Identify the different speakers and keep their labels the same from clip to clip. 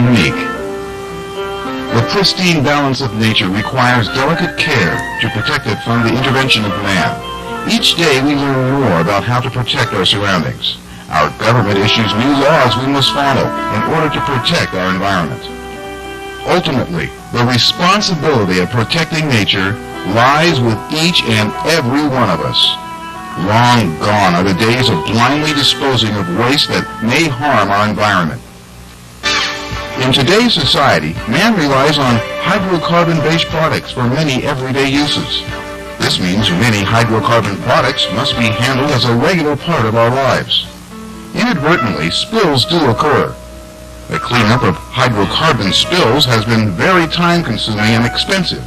Speaker 1: unique. The pristine balance of nature requires delicate care to protect it from the intervention of man. Each day we learn more about how to protect our surroundings. Our government issues new laws we must follow in order to protect our environment. Ultimately, the responsibility of protecting nature lies with each and every one of us. Long gone are the days of blindly disposing of waste that may harm our environment. In today's society, man relies on hydrocarbon-based products for many everyday uses. This means many hydrocarbon products must be handled as a regular part of our lives. Inadvertently, spills do occur. The cleanup of hydrocarbon spills has been very time-consuming and expensive.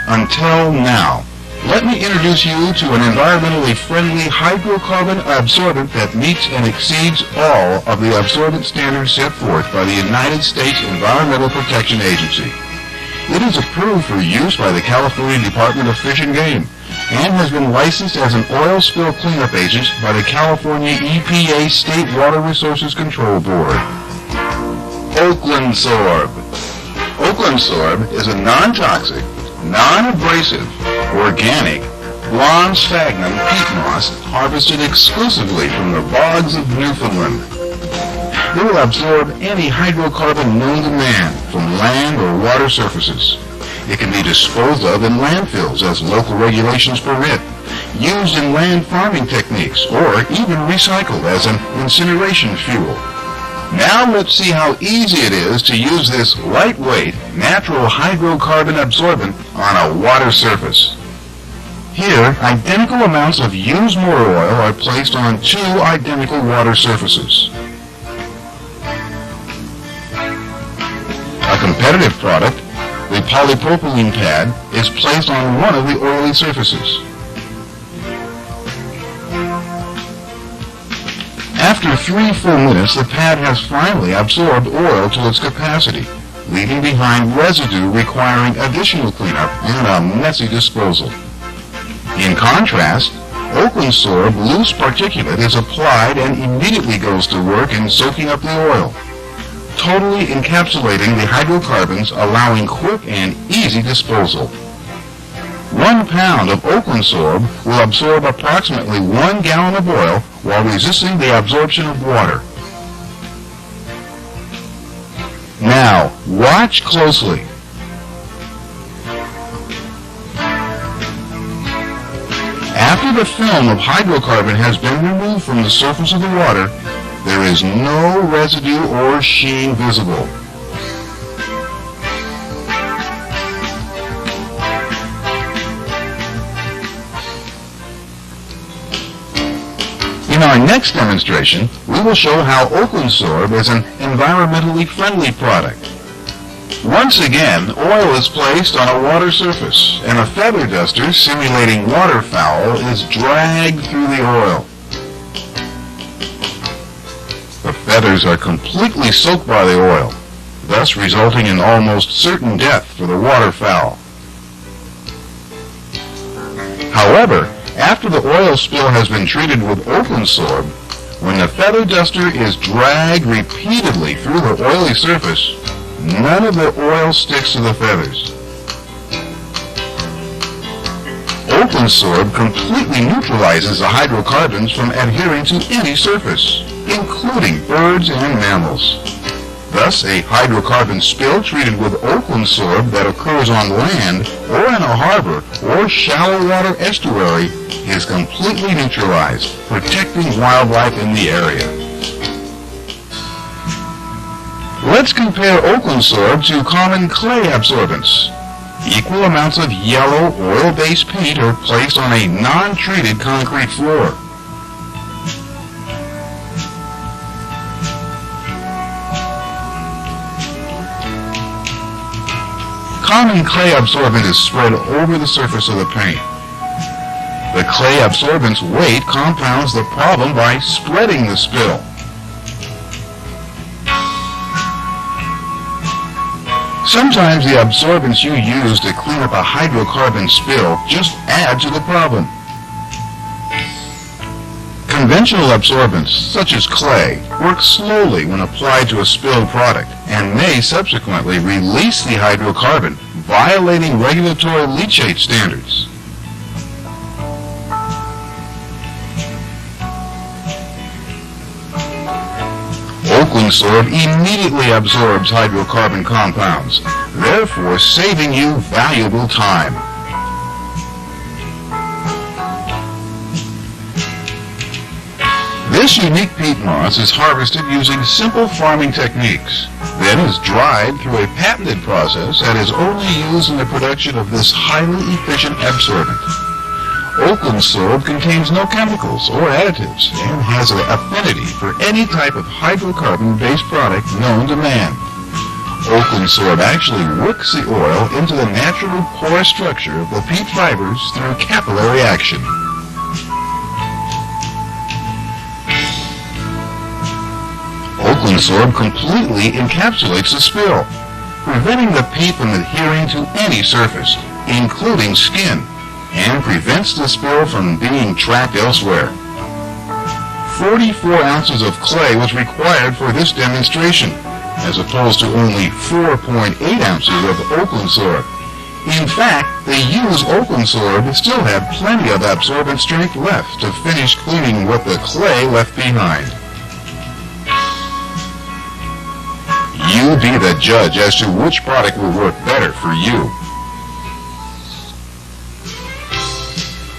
Speaker 1: Until now. Let me introduce you to an environmentally friendly hydrocarbon absorbent that meets and exceeds all of the absorbent standards set forth by the United States Environmental Protection Agency. It is approved for use by the California Department of Fish and Game and has been licensed as an oil spill cleanup agent by the California EPA State Water Resources Control Board. Oakland Sorb. Oakland Sorb is a non-toxic, non-abrasive, organic, blonde sphagnum peat moss harvested exclusively from the bogs of Newfoundland. It will absorb any hydrocarbon known to man from land or water surfaces. It can be disposed of in landfills as local regulations permit, used in land farming techniques, or even recycled as an incineration fuel. Now let's see how easy it is to use this lightweight, natural hydrocarbon absorbent on a water surface. Here, identical amounts of used motor oil are placed on two identical water surfaces. A competitive product, the polypropylene pad, is placed on one of the oily surfaces. After 3 full minutes, the pad has finally absorbed oil to its capacity, leaving behind residue requiring additional cleanup and a messy disposal. In contrast, Oakland Sorb loose particulate is applied and immediately goes to work in soaking up the oil, totally encapsulating the hydrocarbons, allowing quick and easy disposal. 1 pound of Oakland Sorb will absorb approximately 1 gallon of oil while resisting the absorption of water. Now, watch closely. After the film of hydrocarbon has been removed from the surface of the water, there is no residue or sheen visible. In our next demonstration, we will show how Oakland Sorb is an environmentally friendly product. Once again, oil is placed on a water surface, and a feather duster simulating waterfowl is dragged through the oil. The feathers are completely soaked by the oil, thus resulting in almost certain death for the waterfowl. However, after the oil spill has been treated with Oakland Sorb, when the feather duster is dragged repeatedly through the oily surface, none of the oil sticks to the feathers. Oakland Sorb completely neutralizes the hydrocarbons from adhering to any surface, including birds and mammals. Thus, a hydrocarbon spill treated with Oakland Sorb that occurs on land or in a harbor or shallow water estuary is completely neutralized, protecting wildlife in the area. Let's compare Oakland Sorb to common clay absorbents. Equal amounts of yellow oil-based paint are placed on a non-treated concrete floor. Common clay absorbent is spread over the surface of the paint. The clay absorbent's weight compounds the problem by spreading the spill. Sometimes the absorbents you use to clean up a hydrocarbon spill just add to the problem. Conventional absorbents, such as clay, work slowly when applied to a spilled product and may subsequently release the hydrocarbon, violating regulatory leachate standards. Oakland Sorb immediately absorbs hydrocarbon compounds, therefore saving you valuable time. This unique peat moss is harvested using simple farming techniques, then is dried through a patented process that is only used in the production of this highly efficient absorbent. Oakland Sorb contains no chemicals or additives and has an affinity for any type of hydrocarbon-based product known to man. Oakland Sorb actually wicks the oil into the naturally porous structure of the peat fibers through capillary action. Oakland Sorb completely encapsulates the spill, preventing the peat from adhering to any surface, including skin, and prevents the spill from being tracked elsewhere. 44 ounces of clay was required for this demonstration, as opposed to only 4.8 ounces of Oakland Sorb. In fact, they use Oakland Sorb still have plenty of absorbent strength left to finish cleaning what the clay left behind. You be the judge as to which product will work better for you.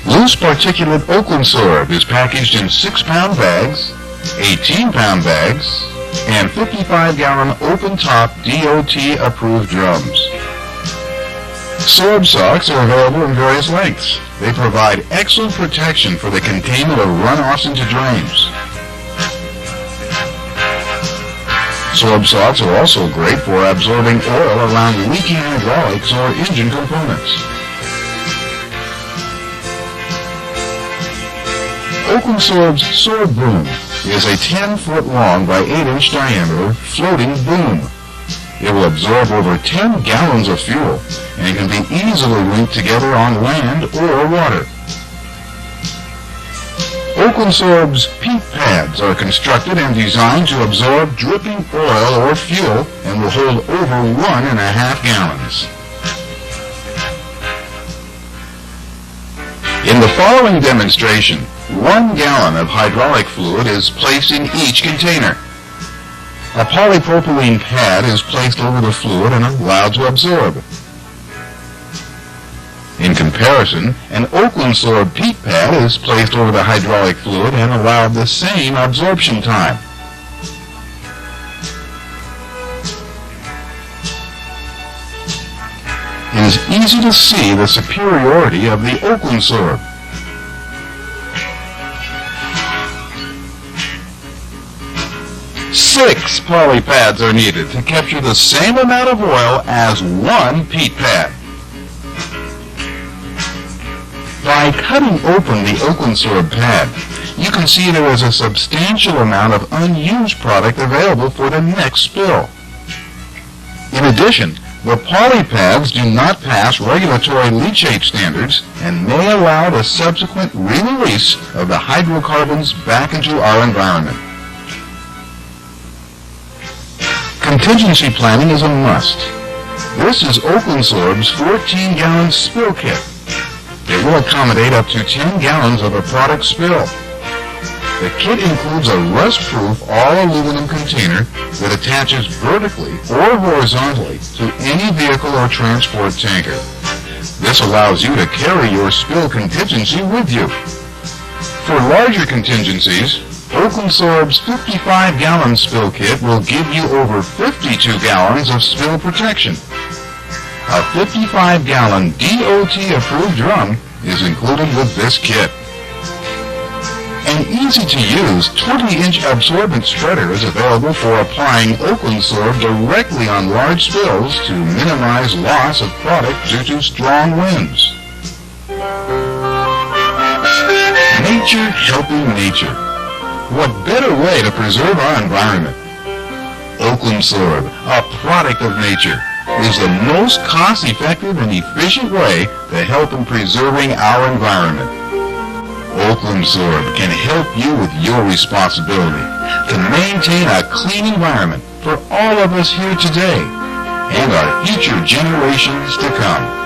Speaker 1: Loose particulate Oakland Sorb is packaged in 6-pound bags, 18-pound bags, and 55-gallon open-top DOT-approved drums. Sorb socks are available in various lengths. They provide excellent protection for the containment of runoffs into drains. Sorb socks are also great for absorbing oil around leaking hydraulics or engine components. Oakland Sorb's Sorb Boom is a 10-foot long by 8-inch diameter floating boom. It will absorb over 10 gallons of fuel and can be easily linked together on land or water. Oakland Sorb's peat pads are constructed and designed to absorb dripping oil or fuel and will hold over 1.5 gallons. In the following demonstration, 1 gallon of hydraulic fluid is placed in each container. A polypropylene pad is placed over the fluid and allowed to absorb. In comparison, an Oakland Sorb peat pad is placed over the hydraulic fluid and allowed the same absorption time. It is easy to see the superiority of the Oakland Sorb. Six poly pads are needed to capture the same amount of oil as 1 peat pad. By cutting open the Oakland Sorb pad, you can see there is a substantial amount of unused product available for the next spill. In addition, the poly pads do not pass regulatory leachate standards and may allow the subsequent re-release of the hydrocarbons back into our environment. Contingency planning is a must. This is Oakland Sorb's 14-gallon spill kit. It will accommodate up to 10 gallons of a product spill. The kit includes a rust-proof all-aluminum container that attaches vertically or horizontally to any vehicle or transport tanker. This allows you to carry your spill contingency with you. For larger contingencies, Oakland Sorb's 55-gallon spill kit will give you over 52 gallons of spill protection. A 55-gallon DOT-approved drum is included with this kit. An easy-to-use 20-inch absorbent spreader is available for applying Oakland Sorb directly on large spills to minimize loss of product due to strong winds. Nature helping nature. What better way to preserve our environment? Oakland Sorb, a product of nature, is the most cost-effective and efficient way to help in preserving our environment. Oakland Sorb can help you with your responsibility to maintain a clean environment for all of us here today and our future generations to come.